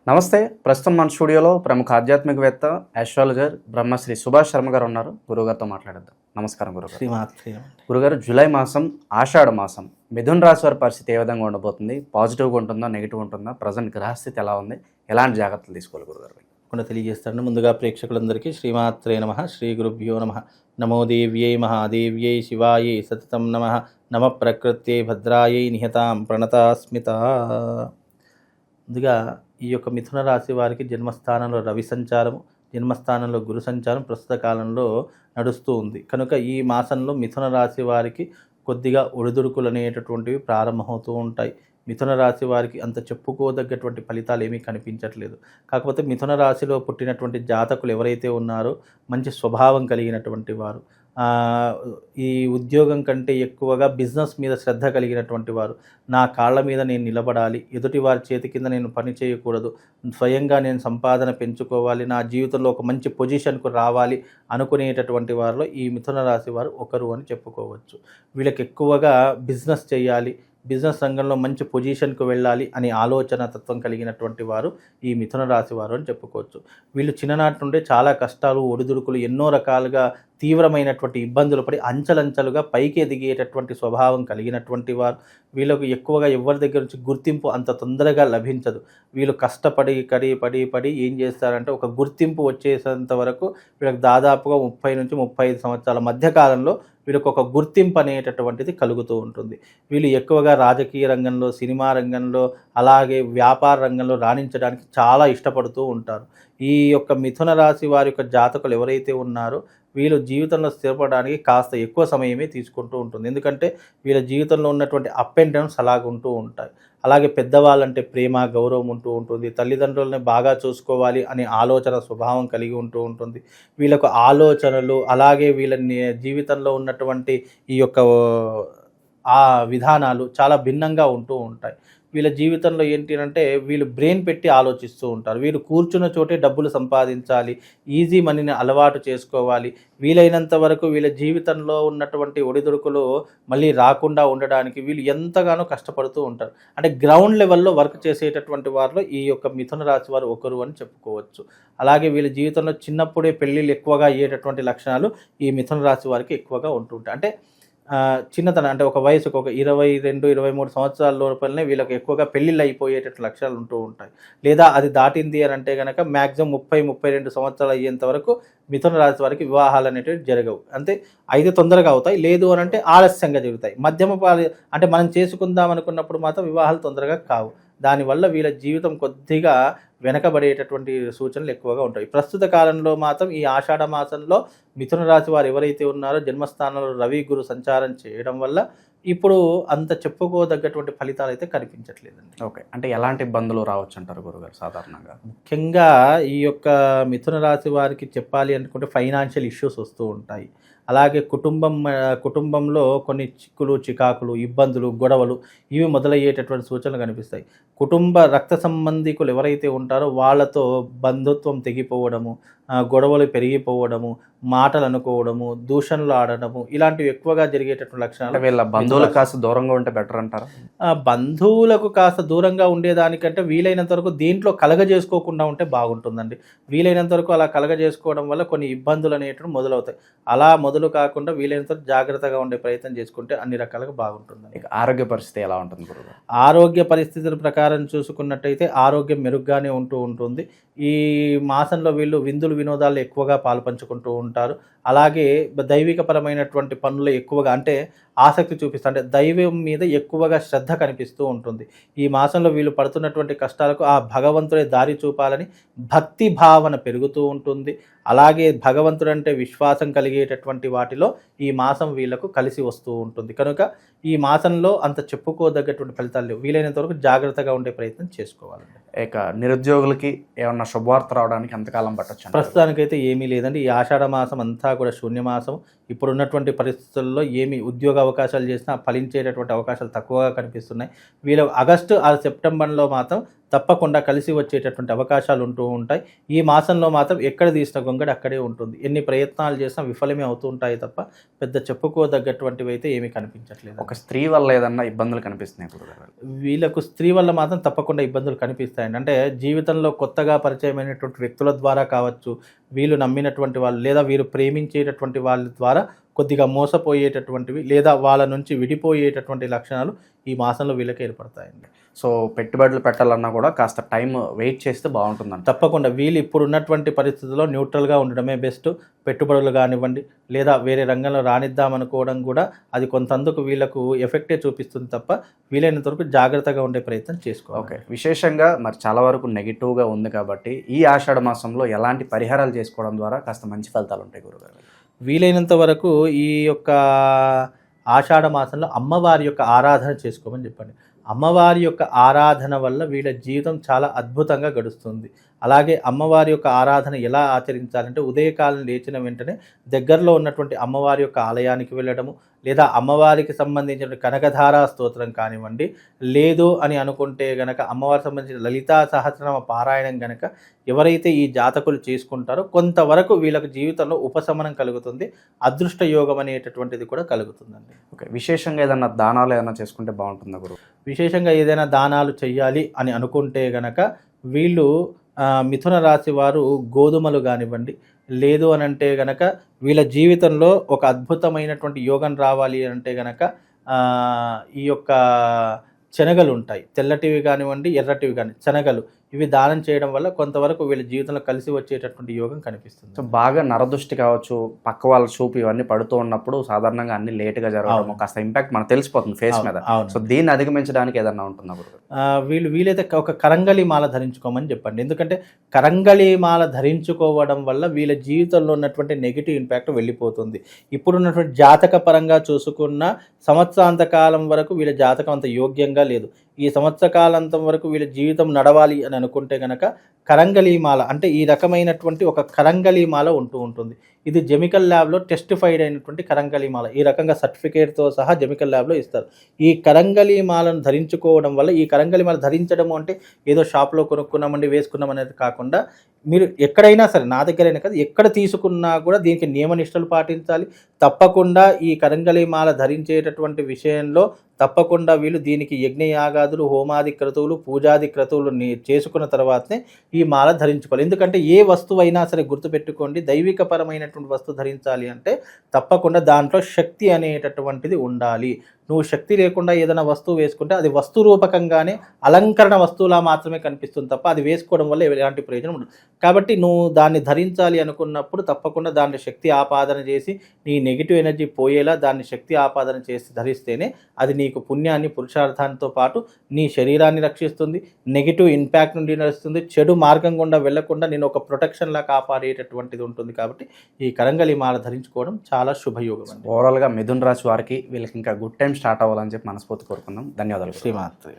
నమస్తే. ప్రస్తుతం మన స్టూడియోలో ప్రముఖ ఆధ్యాత్మికవేత్త, ఆస్ట్రాలజర్ బ్రహ్మశ్రీ సుభాష్ శర్మ గారు ఉన్నారు. గురువుగారితో మాట్లాడేద్దాం. నమస్కారం గురుగారు. శ్రీమాత్రే. గురుగారు, జూలై మాసం ఆషాఢ మాసం మిథున రాశి వారి పరిస్థితి ఏ విధంగా ఉండబోతుంది? పాజిటివ్గా ఉంటుందా, నెగిటివ్ ఉంటుందా? ప్రజెంట్ గ్రహస్థితి ఎలా ఉంది? ఎలాంటి జాగ్రత్తలు తీసుకోవాలి గురుగారు? కొన్ని తెలియజేస్తాను. ముందుగా ప్రేక్షకులందరికీ శ్రీమాత్రే నమః, శ్రీ గురుభ్యో నమః. నమో దేవ్యై మహాదేవ్యై శివాయై సతతం నమః. నమ ప్రకృత్యై భద్రాయై నిహతాం ప్రణతాస్మిత. ముందుగా ఈ యొక్క మిథున రాశి వారికి జన్మస్థానంలో రవి సంచారము, జన్మస్థానంలో గురు సంచారం ప్రస్తుత కాలంలో నడుస్తూ ఉంది. కనుక ఈ మాసంలో మిథున రాశి వారికి కొద్దిగా ఒడిదుడుకులు అనేటటువంటివి ప్రారంభమవుతూ ఉంటాయి. మిథున రాశి వారికి అంత చెప్పుకోదగ్గటువంటి ఫలితాలు ఏమీ కనిపించట్లేదు. కాకపోతే మిథున రాశిలో పుట్టినటువంటి జాతకులు ఎవరైతే ఉన్నారో మంచి స్వభావం కలిగినటువంటి వారు, ఈ ఉద్యోగం కంటే ఎక్కువగా బిజినెస్ మీద శ్రద్ధ కలిగినటువంటి వారు, నా కాళ్ళ మీద నేను నిలబడాలి, ఎదుటి వారి చేతి కింద నేను పని చేయకూడదు, స్వయంగా నేను సంపాదన పెంచుకోవాలి, నా జీవితంలో ఒక మంచి పొజిషన్కు రావాలి అనుకునేటటువంటి వారిలో ఈ మిథున రాశి వారు ఒకరు అని చెప్పుకోవచ్చు. వీళ్ళకి ఎక్కువగా బిజినెస్ చేయాలి, బిజినెస్ రంగంలో మంచి పొజిషన్కు వెళ్ళాలి అనే ఆలోచన తత్వం కలిగినటువంటి వారు ఈ మిథున రాశి వారు అని చెప్పుకోవచ్చు. వీళ్ళు చిన్ననాటి నుండే చాలా కష్టాలు, ఒడిదుడుకులు, ఎన్నో రకాలుగా తీవ్రమైనటువంటి ఇబ్బందులు పడి అంచెలంచెలుగా పైకి ఎదిగేటటువంటి స్వభావం కలిగినటువంటి వారు. వీళ్ళకు ఎక్కువగా ఎవరి దగ్గర నుంచి గుర్తింపు అంత తొందరగా లభించదు. వీళ్ళు కష్టపడి పడి ఏం చేస్తారంటే ఒక గుర్తింపు వచ్చేసేంత వరకు వీళ్ళకి దాదాపుగా 30 నుంచి 35 సంవత్సరాల మధ్యకాలంలో వీళ్ళకి ఒక గుర్తింపు అనేటటువంటిది కలుగుతూ ఉంటుంది. వీళ్ళు ఎక్కువగా రాజకీయ రంగంలో, సినిమా రంగంలో, అలాగే వ్యాపార రంగంలో రాణించడానికి చాలా ఇష్టపడుతూ ఉంటారు. ఈ యొక్క మిథున రాశి వారి యొక్క జాతకులు ఎవరైతే ఉన్నారో వీళ్ళు జీవితంలో స్థిరపడడానికి కాస్త ఎక్కువ సమయమే తీసుకుంటూ ఉంటుంది. ఎందుకంటే వీళ్ళ జీవితంలో ఉన్నటువంటి అప్ అండ్ డౌన్స్ అలాగుంటూ ఉంటాయి. అలాగే పెద్దవాళ్ళంటే ప్రేమ, గౌరవం ఉంటూ ఉంటుంది. తల్లిదండ్రులని బాగా చూసుకోవాలి అనే ఆలోచన స్వభావం కలిగి ఉంటూ ఉంటుంది. వీళ్ళకు ఆలోచనలు, అలాగే వీళ్ళ జీవితంలో ఉన్నటువంటి ఈ యొక్క విధానాలు చాలా భిన్నంగా ఉంటూ ఉంటాయి. వీళ్ళ జీవితంలో ఏంటి అంటే వీళ్ళు బ్రెయిన్ పెట్టి ఆలోచిస్తూ ఉంటారు. వీళ్ళు కూర్చున్న చోటే డబ్బులు సంపాదించాలి, ఈజీ మనీని అలవాటు చేసుకోవాలి, వీలైనంత వరకు వీళ్ళ జీవితంలో ఉన్నటువంటి ఒడిదుడుకులు మళ్ళీ రాకుండా ఉండడానికి వీళ్ళు ఎంతగానో కష్టపడుతూ ఉంటారు. అంటే గ్రౌండ్ లెవెల్లో వర్క్ చేసేటటువంటి వారిలో ఈ యొక్క మిథున రాశి వారు ఒకరు అని చెప్పుకోవచ్చు. అలాగే వీళ్ళ జీవితంలో చిన్నప్పుడే పెళ్ళిళ్ళు ఎక్కువగా అయ్యేటటువంటి లక్షణాలు ఈ మిథున రాశి వారికి ఎక్కువగా ఉంటుంటాయి. అంటే చిన్నతనం అంటే ఒక వయసుకు ఒక 22, 23 సంవత్సరాల లోపలనే వీళ్ళకి ఎక్కువగా పెళ్ళిళ్ళు అయిపోయేటట్టు లక్షణాలు ఉంటూ ఉంటాయి. లేదా అది దాటింది అని అంటే కనుక మ్యాక్సిమం 30, 32 సంవత్సరాలు అయ్యేంత వరకు మిథున రాశి వారికి వివాహాలు అనేటివి జరగవు. అంటే అయితే తొందరగా అవుతాయి, లేదు అని అంటే ఆలస్యంగా జరుగుతాయి. మధ్యమ అంటే మనం చేసుకుందాం అనుకున్నప్పుడు మాత్రం వివాహాలు తొందరగా కావు. దానివల్ల వీళ్ళ జీవితం కొద్దిగా వెనకబడేటటువంటి సూచనలు ఎక్కువగా ఉంటాయి. ప్రస్తుత కాలంలో మాత్రం ఈ ఆషాఢ మాసంలో మిథున రాశి వారు ఎవరైతే ఉన్నారో జన్మస్థానంలో రవి గురు సంచారం చేయడం వల్ల ఇప్పుడు అంత చెప్పుకోదగ్గటువంటి ఫలితాలు అయితే కనిపించట్లేదండి. ఓకే, అంటే ఎలాంటి ఇబ్బందులు రావచ్చు అంటారు గురుగారు సాధారణంగా? ముఖ్యంగా ఈ యొక్క మిథున రాశి వారికి చెప్పాలి అనుకుంటే ఫైనాన్షియల్ ఇష్యూస్ వస్తూ ఉంటాయి. అలాగే కుటుంబంలో కొన్ని చిక్కులు, చికాకులు, ఇబ్బందులు, గొడవలు ఇవి మొదలయ్యేటటువంటి సూచనలు కనిపిస్తాయి. కుటుంబ రక్త సంబంధికులు ఎవరైతే ఉంటారో వాళ్ళతో బంధుత్వం తెగిపోవడము, గొడవలు పెరిగిపోవడము, మాటలు అనుకోవడము, దూషణలు ఆడడము, ఇలాంటివి ఎక్కువగా జరిగేటటువంటి లక్షణాలు. వీళ్ళ బంధువులకు కాస్త దూరంగా ఉంటే బెటర్ అంటారా? బంధువులకు కాస్త దూరంగా ఉండేదానికంటే వీలైనంత వరకు దీంట్లో కలగజేసుకోకుండా ఉంటే బాగుంటుందండి. వీలైనంత వరకు అలా కలగజేసుకోవడం వల్ల కొన్ని ఇబ్బందులు అనేటివి మొదలవుతాయి. అలా మొదలు కాకుండా వీలైనంత జాగ్రత్తగా ఉండే ప్రయత్నం చేసుకుంటే అన్ని రకాలుగా బాగుంటుంది. ఆరోగ్య పరిస్థితి ఎలా ఉంటుంది గురుగారు? ఆరోగ్య పరిస్థితుల ప్రకారం చూసుకున్నట్టయితే ఆరోగ్యం మెరుగ్గానే ఉంటూ ఉంటుంది. ఈ మాసంలో వీళ్ళు విందులు, వినోదాలు ఎక్కువగా పాల్పంచుకుంటూ ఉంటారు. అలాగే దైవికపరమైనటువంటి పనులు ఎక్కువగా అంటే ఆసక్తి చూపిస్తారు. అంటే దైవం మీద ఎక్కువగా శ్రద్ధ కనిపిస్తూ ఉంటుంది. ఈ మాసంలో వీళ్ళు పడుతున్నటువంటి కష్టాలకు ఆ భగవంతుడే దారి చూపాలని భక్తి భావన పెరుగుతూ ఉంటుంది. అలాగే భగవంతుడు అంటే విశ్వాసం కలిగేటటువంటి వాటిలో ఈ మాసం వీళ్ళకు కలిసి వస్తూ ఉంటుంది. కనుక ఈ మాసంలో అంత చెప్పుకోదగ్గటువంటి ఫలితాలు లేవు. వీలైనంత వరకు జాగ్రత్తగా ఉండే ప్రయత్నం చేసుకోవాలండి. ఇక నిరుద్యోగులకి ఏమన్నా శుభవార్త రావడానికి ఎంతకాలం పట్టొచ్చు? ప్రస్తుతానికైతే ఏమీ లేదండి. ఈ ఆషాఢ మాసం అంతా కూడా శూన్యమాసం. ఇప్పుడున్నటువంటి పరిస్థితుల్లో ఏమి ఉద్యోగ అవకాశాలు చేసినా ఫలించేటటువంటి అవకాశాలు తక్కువగా కనిపిస్తున్నాయి. వీళ్ళు ఆగస్టు, సెప్టెంబర్లో మాత్రం తప్పకుండా కలిసి వచ్చేటటువంటి అవకాశాలు ఉంటూ ఉంటాయి. ఈ మాసంలో మాత్రం ఎక్కడ తీసిన గొంగడి అక్కడే ఉంటుంది. ఎన్ని ప్రయత్నాలు చేసినా విఫలమే అవుతూ ఉంటాయి తప్ప పెద్ద చెప్పుకోదగ్గటువంటివి అయితే ఏమీ కనిపించట్లేదు. ఒక స్త్రీ వల్ల ఏదన్నా ఇబ్బందులు కనిపిస్తున్నాయి గురుగారు? వీళ్ళకు స్త్రీ వల్ల మాత్రం తప్పకుండా ఇబ్బందులు కనిపిస్తాయండి. అంటే జీవితంలో కొత్తగా పరిచయమైనటువంటి వ్యక్తుల ద్వారా కావచ్చు, వీళ్ళు నమ్మినటువంటి వాళ్ళు లేదా వీరు ప్రేమించేటటువంటి వాళ్ళ ద్వారా కొద్దిగా మోసపోయేటటువంటివి లేదా వాళ్ళ నుంచి విడిపోయేటటువంటి లక్షణాలు ఈ మాసంలో వీళ్ళకి ఏర్పడతాయండి. సో పెట్టుబడులు పెట్టాలన్నా కూడా కాస్త టైం వెయిట్ చేస్తే బాగుంటుందంట. తప్పకుండా వీళ్ళు ఇప్పుడు ఉన్నటువంటి పరిస్థితుల్లో న్యూట్రల్గా ఉండడమే బెస్ట్. పెట్టుబడులు కానివ్వండి లేదా వేరే రంగంలో రానిద్దామనుకోవడం కూడా అది కొంతందుకు వీళ్ళకు ఎఫెక్టే చూపిస్తుంది తప్ప వీలైనంత వరకు జాగ్రత్తగా ఉండే ప్రయత్నం చేసుకోవాలి. ఓకే, విశేషంగా మరి చాలా వరకు నెగిటివ్గా ఉంది కాబట్టి ఈ ఆషాఢ మాసంలో ఎలాంటి పరిహారాలు చేసుకోవడం ద్వారా కాస్త మంచి ఫలితాలు ఉంటాయి గురుగారు? వీలైనంత వరకు ఈ యొక్క ఆషాఢ మాసంలో అమ్మవారి యొక్క ఆరాధన చేసుకోమని చెప్పండి. అమ్మవారి యొక్క ఆరాధన వల్ల వీళ్ళ జీవితం చాలా అద్భుతంగా గడుస్తుంది. అలాగే అమ్మవారి యొక్క ఆరాధన ఎలా ఆచరించాలంటే ఉదయకాలం లేచిన వెంటనే దగ్గరలో ఉన్నటువంటి అమ్మవారి యొక్క ఆలయానికి వెళ్ళడము లేదా అమ్మవారికి సంబంధించిన కనకధారా స్తోత్రం కానివ్వండి, లేదు అని అనుకుంటే గనక అమ్మవారికి సంబంధించిన లలితా సహస్రనామ పారాయణం గనక ఎవరైతే ఈ జాతకులు చేసుకుంటారో కొంతవరకు వీళ్ళకి జీవితంలో ఉపశమనం కలుగుతుంది, అదృష్ట యోగం అనేటటువంటిది కూడా కలుగుతుందండి. ఓకే, విశేషంగా ఏదైనా దానాలు ఏదైనా చేసుకుంటే బాగుంటుందా గురువు? విశేషంగా ఏదైనా దానాలు చెయ్యాలి అని అనుకుంటే గనక వీళ్ళు మిథున రాశి వారు గోధుమలు కానివ్వండి, లేదు అని అంటే గనక వీళ్ళ జీవితంలో ఒక అద్భుతమైనటువంటి యోగం రావాలి అంటే గనక ఈ యొక్క శనగలు ఉంటాయి, తెల్లటివి కానివ్వండి ఎర్రటివి కానీ శనగలు, ఇవి దానం చేయడం వల్ల కొంతవరకు వీళ్ళ జీవితంలో కలిసి వచ్చేటటువంటి యోగం కనిపిస్తుంది. సో బాగా నరదృష్టి కావచ్చు, పక్క వాళ్ళ చూపు ఇవన్నీ పడుతూ ఉన్నప్పుడు సాధారణంగా అన్ని లేట్గా జరగడం, కాస్త ఇంపాక్ట్ మనకు తెలిసిపోతుంది ఫేస్ మీద. సో దీన్ని అధిగమించడానికి ఏదన్నా ఉంటుందా? వీలైతే ఒక కరంగళి మాల ధరించుకోమని చెప్పండి. ఎందుకంటే కరంగళి మాల ధరించుకోవడం వల్ల వీళ్ళ జీవితంలో ఉన్నటువంటి నెగిటివ్ ఇంపాక్ట్ వెళ్ళిపోతుంది. ఇప్పుడున్నటువంటి జాతక పరంగా చూసుకున్న సంవత్సరాంత కాలం వరకు వీళ్ళ జాతకం అంత యోగ్యంగా లేదు. ఈ సంవత్సర కాలాంతం వరకు వీళ్ళ జీవితం నడవాలి అని అనుకుంటే కనుక కరంగళీమాల అంటే ఈ రకమైనటువంటి ఒక కరంగళీమాల ఉంటుంది. ఇది జెమికల్ ల్యాబ్లో టెస్టిఫైడ్ అయినటువంటి కరంగళీమాల. ఈ రకంగా సర్టిఫికేట్తో సహా జెమికల్ ల్యాబ్లో ఇస్తారు. ఈ కరంగళీమాలను ధరించుకోవడం వల్ల, ఈ కరంగళీమాల ధరించడము అంటే ఏదో షాప్లో కొనుక్కున్నామండి వేసుకున్నాం అనేది కాకుండా మీరు ఎక్కడైనా సరే, నా దగ్గరైనా కదా ఎక్కడ తీసుకున్నా కూడా దీనికి నియమనిష్టలు పాటించాలి. తప్పకుండా ఈ కరంగళీమాల ధరించేటటువంటి విషయంలో తప్పకుండా వీళ్ళు దీనికి యజ్ఞయాగాదులు, హోమాది క్రతువులు, పూజాది క్రతువులు చేసుకున్న తర్వాతనే ఈ మాల ధరించుకోవాలి. ఎందుకంటే ఏ వస్తువు అయినా సరే గుర్తుపెట్టుకోండి, దైవికపరమైనటువంటి వస్తువు ధరించాలి అంటే తప్పకుండా దాంట్లో శక్తి అనేటటువంటిది ఉండాలి. నువ్వు శక్తి లేకుండా ఏదైనా వస్తువు వేసుకుంటే అది వస్తు రూపకంగానే అలంకరణ వస్తువులా మాత్రమే కనిపిస్తుంది తప్ప అది వేసుకోవడం వల్ల ఎలాంటి ప్రయోజనం ఉండదు. కాబట్టి నువ్వు దాన్ని ధరించాలి అనుకున్నప్పుడు తప్పకుండా దాన్ని శక్తి ఆపాదన చేసి నీ నెగిటివ్ ఎనర్జీ పోయేలా దాన్ని శక్తి ఆపాదన చేసి ధరిస్తేనే అది నీకు పుణ్యాన్ని, పురుషార్థానితో పాటు నీ శరీరాన్ని రక్షిస్తుంది, నెగిటివ్ ఇంపాక్ట్ నుండి నడుస్తుంది, చెడు మార్గం గుండా వెళ్లకుండా నేను ఒక ప్రొటెక్షన్లా కాపాడేటటువంటిది ఉంటుంది. కాబట్టి ఈ కరంగళి మాల ధరించుకోవడం చాలా శుభయోగం అండి. ఓవరాల్గా మిథున రాశి వారికి వీళ్ళకి ఇంకా గుడ్ టైం స్టార్ట్ అవ్వాలని చెప్పి మనస్ఫూర్తి కోరుకుందాం. ధన్యవాదాలు. శ్రీమాత్రే.